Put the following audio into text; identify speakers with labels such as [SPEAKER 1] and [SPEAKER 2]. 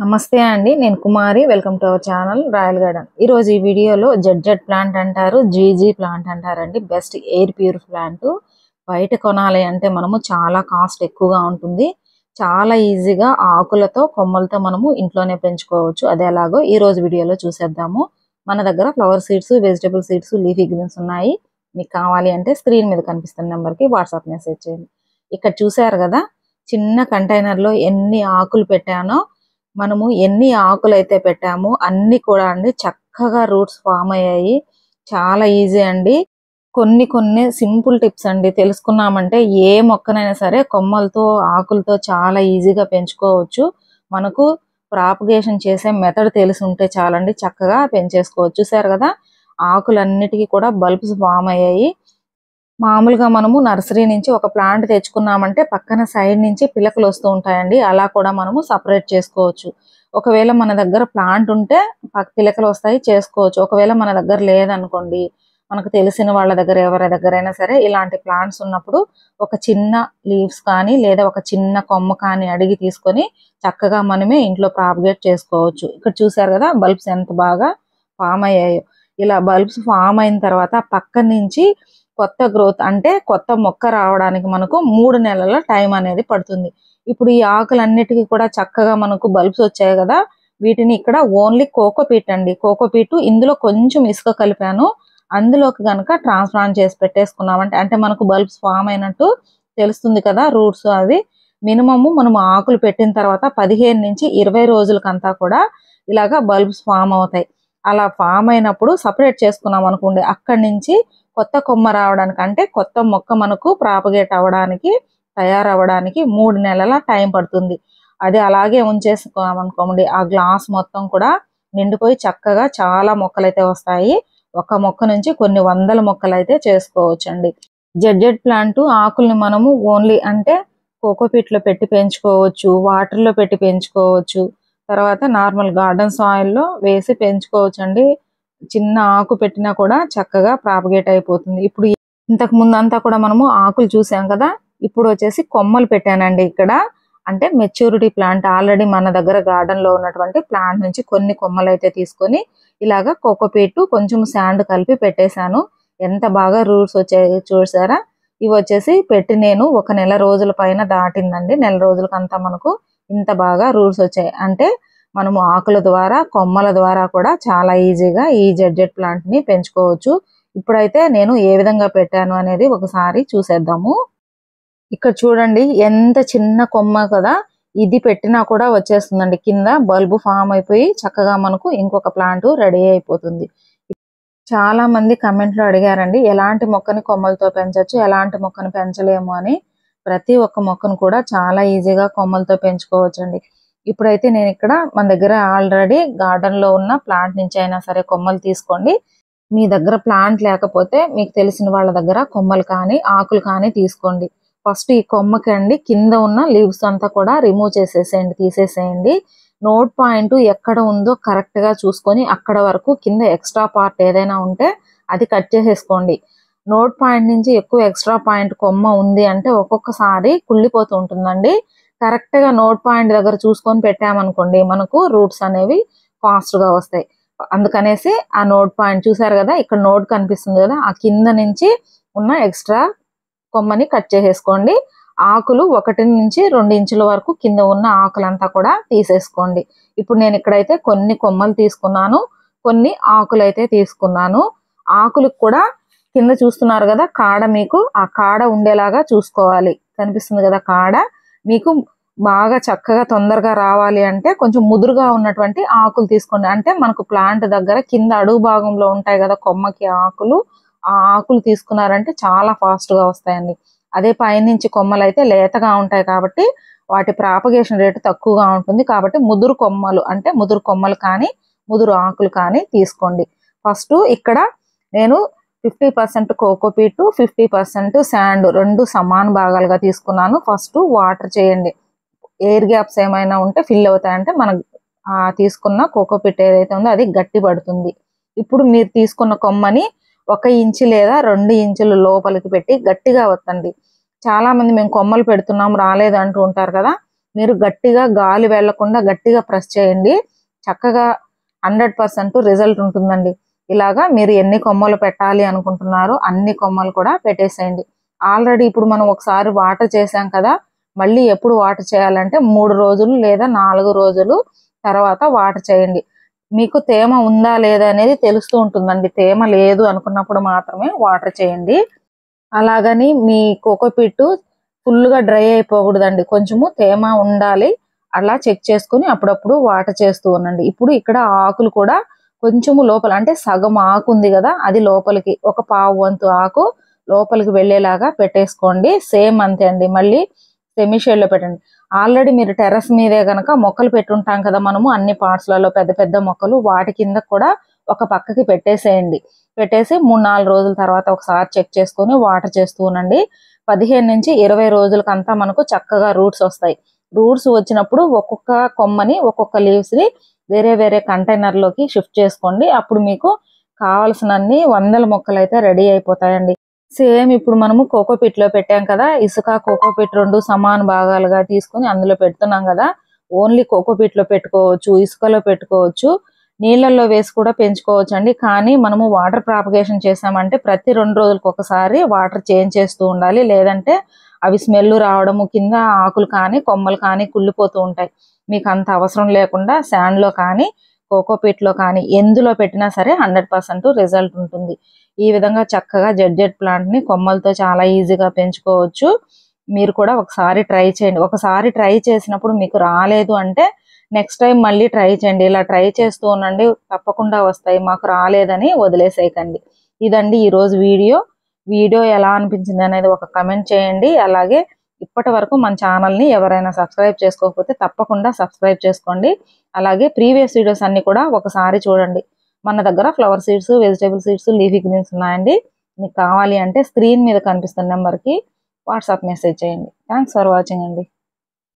[SPEAKER 1] నమస్తే అండి, నేను Kumari. Welcome to our channel royal garden. ఈరోజు ఈ వీడియోలో జెడ్ ప్లాంట్ అంటారు, జీజీ ప్లాంట్ అంటారండి. Best air pure plant. బయట కొనాలి అంటే మనము చాలా కాస్ట్ ఎక్కువగా ఉంటుంది. చాలా ఈజీగా ఆకులతో కొమ్మలతో మనము ఇంట్లోనే పెంచుకోవచ్చు. అదే ఎలాగో ఈ రోజు వీడియోలో చూసేద్దాము. మన దగ్గర flower seeds, vegetable seeds, leafy greens ఉన్నాయి. మీకు కావాలి అంటే స్క్రీన్ మీద కనిపిస్తున్న నెంబర్కి వాట్సాప్ మెసేజ్ చేయండి. ఇక్కడ చూసారు కదా, చిన్న కంటైనర్లో ఎన్ని ఆకులు పెట్టానో, మనము ఎన్ని ఆకులు అయితే పెట్టామో అన్ని కూడా అండి చక్కగా రూట్స్ ఫామ్ అయ్యాయి. చాలా ఈజీ అండి. కొన్ని సింపుల్ టిప్స్ అండి తెలుసుకున్నామంటే ఏ మొక్కనైనా సరే కొమ్మలతో ఆకులతో చాలా ఈజీగా పెంచుకోవచ్చు. మనకు ప్రాపగేషన్ చేసే మెథడ్ తెలిసి ఉంటే చాలండి, చక్కగా పెంచేసుకోవచ్చు. చూసారు కదా, ఆకులన్నిటికీ కూడా బల్బ్స్ ఫామ్ అయ్యాయి. మామూలుగా మనము నర్సరీ నుంచి ఒక ప్లాంట్ తెచ్చుకున్నామంటే పక్కన సైడ్ నుంచి పిలకలు వస్తూ ఉంటాయండి. అలా కూడా మనము సపరేట్ చేసుకోవచ్చు. ఒకవేళ మన దగ్గర ప్లాంట్ ఉంటే పిలకలు వస్తాయి, చేసుకోవచ్చు. ఒకవేళ మన దగ్గర లేదనుకోండి, మనకు తెలిసిన వాళ్ళ దగ్గర ఎవరి దగ్గరైనా సరే ఇలాంటి ప్లాంట్స్ ఉన్నప్పుడు ఒక చిన్న లీవ్స్ కానీ లేదా ఒక చిన్న కొమ్మ కానీ అడిగి తీసుకొని చక్కగా మనమే ఇంట్లో ప్రాపగేట్ చేసుకోవచ్చు. ఇక్కడ చూసారు కదా, బల్బ్స్ ఎంత బాగా ఫామ్ అయ్యాయో. ఇలా బల్బ్స్ ఫామ్ అయిన తర్వాత పక్క నుంచి కొత్త గ్రోత్ అంటే కొత్త మొక్క రావడానికి మనకు 3 నెలల టైం అనేది పడుతుంది. ఇప్పుడు ఈ ఆకులన్నిటికీ కూడా చక్కగా మనకు బల్బ్స్ వచ్చాయి కదా, వీటిని ఇక్కడ ఓన్లీ కోకోపీట్ అండి, కోకోపీట్ ఇందులో కొంచెం ఇసుక కలిపాను. అందులోకి కనుక ట్రాన్స్ప్లాంట్ చేసి పెట్టేసుకున్నామంటే అంటే మనకు బల్బ్స్ ఫామ్ అయినట్టు తెలుస్తుంది కదా, రూట్స్ అవి. మినిమము మనం ఆకులు పెట్టిన తర్వాత 15 నుంచి 20 రోజులకంతా కూడా ఇలాగా బల్బ్స్ ఫామ్ అవుతాయి. అలా ఫామ్ అయినప్పుడు సపరేట్ చేసుకున్నాం అనుకోండి, అక్కడి నుంచి కొత్త కొమ్మ రావడానికి అంటే కొత్త మొక్క మనకు ప్రాపగేట్ అవ్వడానికి, తయారవ్వడానికి 3 నెలల టైం పడుతుంది. అది అలాగే ఉంచేసుకున్నాం అనుకోండి, ఆ గ్లాస్ మొత్తం కూడా నిండిపోయి చక్కగా చాలా మొక్కలు అయితే వస్తాయి. ఒక మొక్క నుంచి కొన్ని వందల మొక్కలు అయితే చేసుకోవచ్చు అండి. జెడ్ ప్లాంట్ ఆకుల్ని మనము ఓన్లీ అంటే కోకోపీట్ లో పెట్టి పెంచుకోవచ్చు, వాటర్ లో పెట్టి పెంచుకోవచ్చు, తర్వాత నార్మల్ గార్డెన్ సాయిల్ లో వేసి పెంచుకోవచ్చు అండి. చిన్న ఆకు పెట్టినా కూడా చక్కగా ప్రాపగేట్ అయిపోతుంది. ఇప్పుడు ఇంతకు ముందు అంతా కూడా మనము ఆకులు చూసాం కదా, ఇప్పుడు వచ్చేసి కొమ్మలు పెట్టానండి ఇక్కడ. అంటే మెచ్యూరిటీ ప్లాంట్ ఆల్రెడీ మన దగ్గర గార్డెన్ లో ఉన్నటువంటి ప్లాంట్ నుంచి కొన్ని కొమ్మలు అయితే తీసుకొని ఇలాగా కోకోపీట్ కొంచెం శాండ్ కలిపి పెట్టేశాను. ఎంత బాగా రూట్స్ వచ్చాయి చూసారా. ఇవి వచ్చేసి పెట్టి నేను 1 నెల రోజుల పైన దాటిందండి. నెల రోజులకంతా మనకు ఇంత బాగా రూట్స్ వచ్చాయి. అంటే మనము ఆకుల ద్వారా, కొమ్మల ద్వారా కూడా చాలా ఈజీగా ఈ జెడ్ ప్లాంట్ ని పెంచుకోవచ్చు. ఇప్పుడైతే నేను ఏ విధంగా పెట్టాను అనేది ఒకసారి చూసేద్దాము. ఇక్కడ చూడండి, ఎంత చిన్న కొమ్మ కదా, ఇది పెట్టినా కూడా వచ్చేస్తుందండి. కింద బల్బు ఫామ్ అయిపోయి చక్కగా మనకు ఇంకొక ప్లాంట్ రెడీ అయిపోతుంది. చాలా మంది కమెంట్లో అడిగారండి, ఎలాంటి మొక్కని కొమ్మలతో పెంచవచ్చు, ఎలాంటి మొక్కను పెంచలేము అని. ప్రతి ఒక్క మొక్కను కూడా చాలా ఈజీగా కొమ్మలతో పెంచుకోవచ్చు అండి. ఇప్పుడైతే నేను ఇక్కడ మన దగ్గర ఆల్రెడీ గార్డెన్ లో ఉన్న ప్లాంట్ నుంచి అయినా సరే కొమ్మలు తీసుకోండి. మీ దగ్గర ప్లాంట్ లేకపోతే మీకు తెలిసిన వాళ్ళ దగ్గర కొమ్మలు కానీ ఆకులు కానీ తీసుకోండి. ఫస్ట్ ఈ కొమ్మకి అండి కింద ఉన్న లీవ్స్ అంతా కూడా రిమూవ్ చేసేసేయండి, తీసేసేయండి. నోట్ పాయింట్ ఎక్కడ ఉందో కరెక్ట్ గా చూసుకొని అక్కడ వరకు కింద ఎక్స్ట్రా పార్ట్ ఏదైనా ఉంటే అది కట్ చేసేసుకోండి. నోట్ పాయింట్ నుంచి ఎక్కువ ఎక్స్ట్రా పాయింట్ కొమ్మ ఉంది అంటే ఒక్కొక్కసారి కుళ్ళిపోతూ ఉంటుందండి. కరెక్ట్ గా నోట్ పాయింట్ దగ్గర చూసుకొని పెట్టామనుకోండి, మనకు రూట్స్ అనేవి ఫాస్ట్ గా వస్తాయి. అందుకనేసి ఆ నోట్ పాయింట్ చూసారు కదా, ఇక్కడ నోట్ కనిపిస్తుంది కదా, ఆ కింద నుంచి ఉన్న ఎక్స్ట్రా కొమ్మని కట్ చేసేసుకోండి. ఆకులు 1 నుంచి 2 ఇంచుల వరకు కింద ఉన్న ఆకులంతా కూడా తీసేసుకోండి. ఇప్పుడు నేను ఇక్కడైతే కొన్ని కొమ్మలు తీసుకున్నాను, కొన్ని ఆకులు అయితే తీసుకున్నాను. ఆకులకు కూడా కింద చూస్తున్నారు కదా కాడ, మీకు ఆ కాడ ఉండేలాగా చూసుకోవాలి. కనిపిస్తుంది కదా కాడ. మీకు బాగా చక్కగా తొందరగా రావాలి అంటే కొంచెం ముదురుగా ఉన్నటువంటి ఆకులు తీసుకోండి. అంటే మనకు ప్లాంట్ దగ్గర కింద అడుగు భాగంలో ఉంటాయి కదా కొమ్మకి ఆకులు, ఆ ఆకులు తీసుకున్నారంటే చాలా ఫాస్ట్ గా వస్తాయండి. అదే పైనుంచి కొమ్మలు అయితే లేతగా ఉంటాయి కాబట్టి వాటి ప్రాపగేషన్ రేటు తక్కువగా ఉంటుంది. కాబట్టి ముదురు కొమ్మలు అంటే ముదురు కొమ్మలు కానీ ముదురు ఆకులు కానీ తీసుకోండి. ఫస్ట్ ఇక్కడ నేను 50% కోకోపీట్, 50% శాండ్, 2 సమాన భాగాలుగా తీసుకున్నాను. ఫస్ట్ వాటర్ చేయండి. ఎయిర్ గ్యాప్స్ ఏమైనా ఉంటే ఫిల్ అవుతాయంటే మనం తీసుకున్న కోకోపీట్ ఏదైతే ఉందో అది గట్టి పడుతుంది. ఇప్పుడు మీరు తీసుకున్న కొమ్మని 1 ఇంచు లేదా 2 ఇంచుల లోపలికి పెట్టి గట్టిగా వత్తండి. చాలా మంది మేము కొమ్మలు పెడుతున్నాం రాలేదు అంటూ ఉంటారు కదా, మీరు గట్టిగా గాలి వెళ్లకుండా గట్టిగా ప్రెస్ చేయండి. చక్కగా 100% రిజల్ట్ ఉంటుందండి. ఇలాగా మీరు ఎన్ని కొమ్మలు పెట్టాలి అనుకుంటున్నారో అన్ని కొమ్మలు కూడా పెట్టేసేయండి. ఆల్రెడీ ఇప్పుడు మనం ఒకసారి వాటర్ చేసాం కదా, మళ్ళీ ఎప్పుడు వాటర్ చేయాలంటే 3 రోజులు లేదా 4 రోజులు తర్వాత వాటర్ చేయండి. మీకు తేమ ఉందా లేదా అనేది తెలుస్తూ ఉంటుందండి. తేమ లేదు అనుకున్నప్పుడు మాత్రమే వాటర్ చేయండి. అలాగని మీ కోకోపీట్ ఫుల్గా డ్రై అయిపోకూడదండి. కొంచెము తేమ ఉండాలి. అలా చెక్ చేసుకుని అప్పుడప్పుడు వాటర్ చేస్తూ ఉండండి. ఇప్పుడు ఇక్కడ ఆకులు కూడా కొంచెము లోపల అంటే సగం ఆకు ఉంది కదా, అది లోపలికి ఒక పావు వంతు ఆకు లోపలికి వెళ్ళేలాగా పెట్టేసుకోండి. సేమ్ అంతే అండి. మళ్ళీ సెమీ షేడ్ లో పెట్టండి. ఆల్రెడీ మీరు టెర్రస్ మీదే గనక మొక్కలు పెట్టుంటాం కదా మనము, అన్ని పార్ట్స్లలో పెద్ద పెద్ద మొక్కలు, వాటి కింద కూడా ఒక పక్కకి పెట్టేసేయండి. పెట్టేసి 3-4 రోజుల తర్వాత ఒకసారి చెక్ చేసుకొని వాటర్ చేస్తూ ఉండండి. 15 నుంచి 20 రోజులకంతా మనకు చక్కగా రూట్స్ వస్తాయి. రూట్స్ వచ్చినప్పుడు ఒక్కొక్క కొమ్మని ఒక్కొక్క లీవ్స్ ని వేరే వేరే కంటైనర్ లోకి షిఫ్ట్ చేసుకోండి. అప్పుడు మీకు కావాల్సినన్ని వందల మొక్కలు అయితే రెడీ అయిపోతాయండి. సేమ్ ఇప్పుడు మనము కోకోపీట్ లో పెట్టాం కదా, ఇసుక కోకోపీట్ 2 సమాన భాగాలుగా తీసుకుని అందులో పెడుతున్నాం కదా. ఓన్లీ కోకోపీట్ లో పెట్టుకోవచ్చు, ఇసుకలో పెట్టుకోవచ్చు, నీళ్ళల్లో వేసి కూడా పెంచుకోవచ్చు అండి. కానీ మనము వాటర్ ప్రాపగేషన్ చేసామంటే ప్రతి 2 రోజులకు ఒకసారి వాటర్ చేంజ్ చేస్తూ ఉండాలి. లేదంటే అవి స్మెల్ రావడము, కింద ఆకులు కానీ కొమ్మలు కానీ కుళ్ళిపోతూ ఉంటాయి. మీకు అంత అవసరం లేకుండా శాండ్ లో కానీ కోకోపీట్ లో కానీ ఎందులో పెట్టినా సరే 100% రిజల్ట్ ఉంటుంది. ఈ విధంగా చక్కగా జెడ్ ప్లాంట్ ని కొమ్మలతో చాలా ఈజీగా పెంచుకోవచ్చు. మీరు కూడా ఒకసారి ట్రై చేయండి. ఒకసారి ట్రై చేసినప్పుడు మీకు రాలేదు అంటే నెక్స్ట్ టైం మళ్ళీ ట్రై చేయండి. ఇలా ట్రై చేస్తూ ఉండండి, తప్పకుండా వస్తాయి. మాకు రాలేదని వదిలేసేయకండి. ఇదండి ఈరోజు వీడియో ఎలా అనిపించింది అనేది ఒక కమెంట్ చేయండి. అలాగే ఇప్పటి వరకు మన ఛానల్ని ఎవరైనా సబ్స్క్రైబ్ చేసుకోకపోతే తప్పకుండా సబ్స్క్రైబ్ చేసుకోండి. అలాగే ప్రీవియస్ వీడియోస్ అన్ని కూడా ఒకసారి చూడండి. మన దగ్గర flower seeds, vegetable seeds, leafy greens ఉన్నాయండి. మీకు కావాలి అంటే స్క్రీన్ మీద కనిపిస్తున్న నెంబర్కి వాట్సాప్ మెసేజ్ చేయండి. థ్యాంక్స్ ఫర్ వాచింగ్ అండి.